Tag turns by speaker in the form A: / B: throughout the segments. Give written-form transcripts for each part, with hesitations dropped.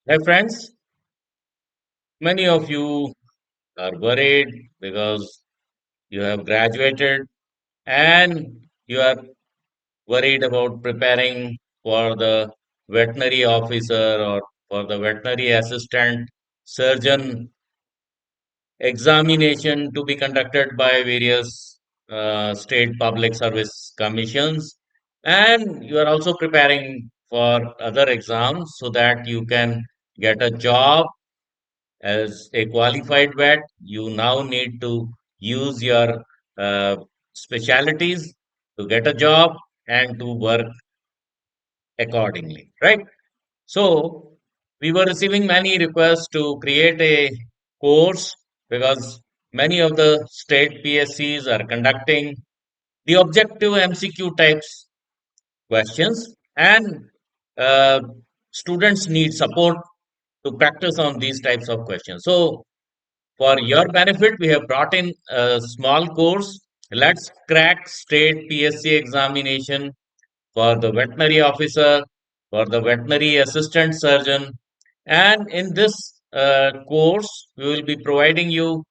A: Hi, friends. Many of you are worried because you have graduated and you are worried about preparing for the veterinary officer or for the veterinary assistant surgeon examination to be conducted by various state public service commissions. And you are also preparing for other exams so that you can get a job. As a qualified vet, you now need to use your uh, specialities to get a job and to work accordingly, right? So, we were receiving many requests to create a course because many of the state PSCs are conducting the objective MCQ types questions, and uh, students need support to practice on these types of questions. So, for your benefit, we have brought in a small course. Let's crack state PSC examination for the veterinary officer, for the veterinary assistant surgeon. And in this course, we will be providing you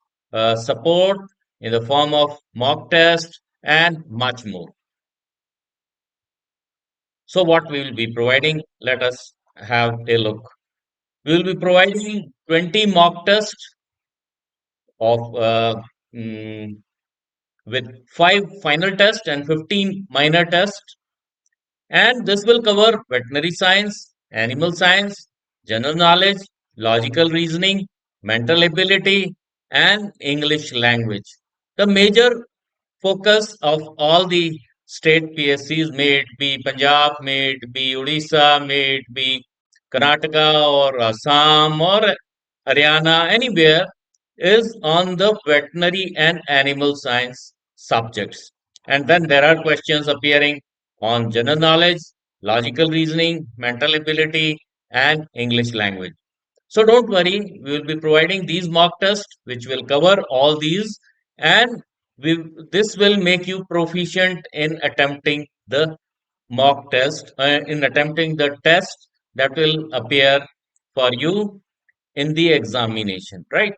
A: support in the form of mock test and much more. So, what we will be providing, let us have a look. We will be providing 20 mock tests of mm, with 5 final tests and 15 minor tests. And this will cover veterinary science, animal science, general knowledge, logical reasoning, mental ability, and English language. The major focus of all the state PSCs, may it be Punjab, may it be Odisha, may it be Karnataka or Assam or Haryana, anywhere, is on the veterinary and animal science subjects. And then there are questions appearing on general knowledge, logical reasoning, mental ability, and English language. So don't worry, we will be providing these mock tests which will cover all these, and this will make you proficient in attempting the mock test, in attempting the test that will appear for you in the examination, right?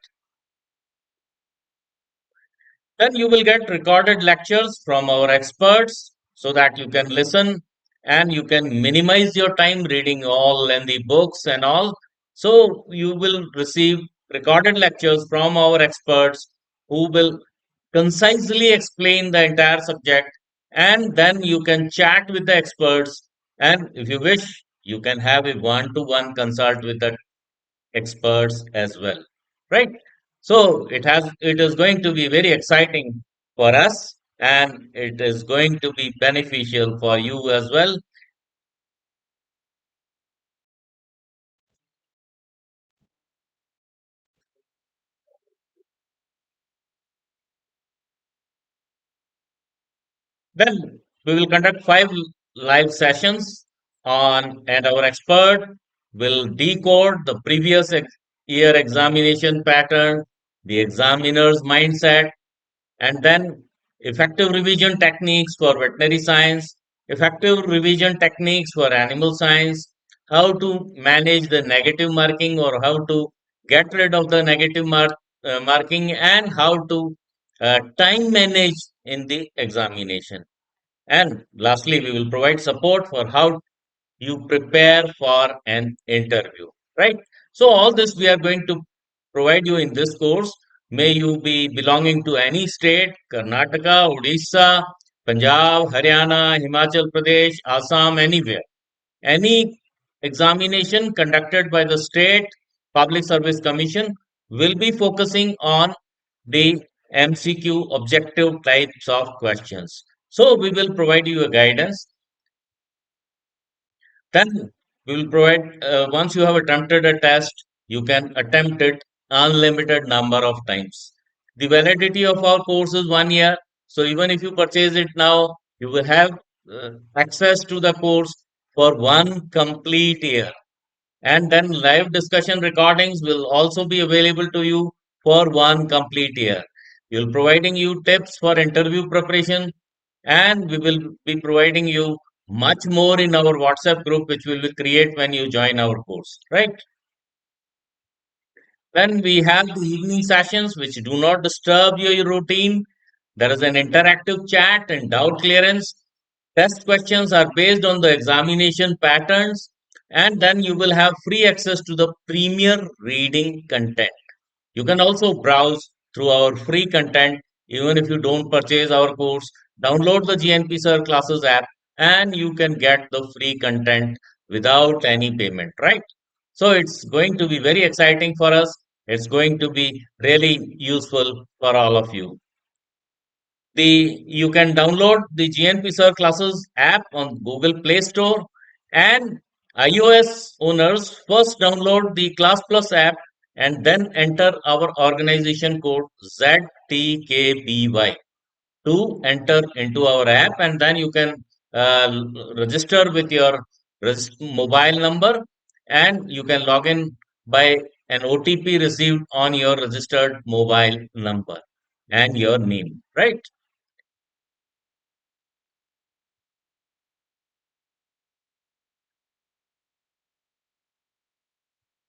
A: Then you will get recorded lectures from our experts so that you can listen and you can minimize your time reading all lengthy books and all. So you will receive recorded lectures from our experts who will concisely explain the entire subject, and then you can chat with the experts, and if you wish you can have a one-to-one consult with the experts as well, right? So it is going to be very exciting for us, and it is going to be beneficial for you as well. Then we will conduct 5 live sessions on, and our expert will decode the previous year examination pattern, the examiner's mindset, and then effective revision techniques for veterinary science, effective revision techniques for animal science, how to manage the negative marking or how to get rid of the negative marking, and how to time manage in the examination. And lastly, we will provide support for how you prepare for an interview, right? So all this we are going to provide you in this course. May you be belonging to any state, Karnataka, Odisha, Punjab, Haryana, Himachal Pradesh, Assam, anywhere. Any examination conducted by the state public service commission will be focusing on the MCQ objective types of questions. So we will provide you a guidance. Then we will provide, once you have attempted a test, you can attempt it unlimited number of times. The validity of our course is 1 year. So even if you purchase it now, you will have access to the course for one complete year. And then live discussion recordings will also be available to you for one complete year. We'll providing you tips for interview preparation, and we will be providing you much more in our WhatsApp group, which we will create when you join our course, right? Then we have the evening sessions which do not disturb your routine. There is an interactive chat and doubt clearance. Test questions are based on the examination patterns, and then you will have free access to the premier reading content. You can also browse through our free content even if you don't purchase our course. Download the GNP Sir Classes app and you can get the free content without any payment, right? So it's going to be very exciting for us. It's going to be really useful for all of you. You can download the GNP Sir Classes app on Google Play Store, and iOS owners first download the Class Plus app and then enter our organization code ZTKBY to enter into our app, and then you can register with your mobile number, and you can log in by an OTP received on your registered mobile number and your name, right?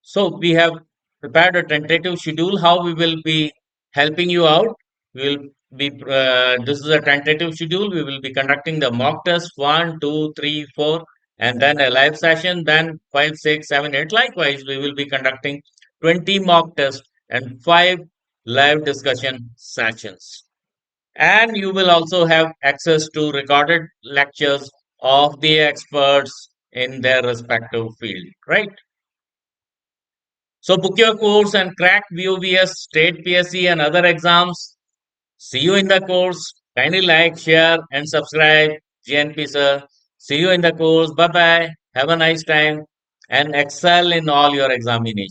A: So we have prepared a tentative schedule how we will be helping you out. We will be this is a tentative schedule. We will be conducting the mock test one, two, three, four, and then a live session. Then five, six, seven, eight. Likewise, we will be conducting 20 mock tests and five live discussion sessions. And you will also have access to recorded lectures of the experts in their respective field. Right. So book your course and crack VOVS, State PSC and other exams. See you in the course. Kindly like, share and subscribe. GNP sir. See you in the course. Bye bye. Have a nice time and excel in all your examinations.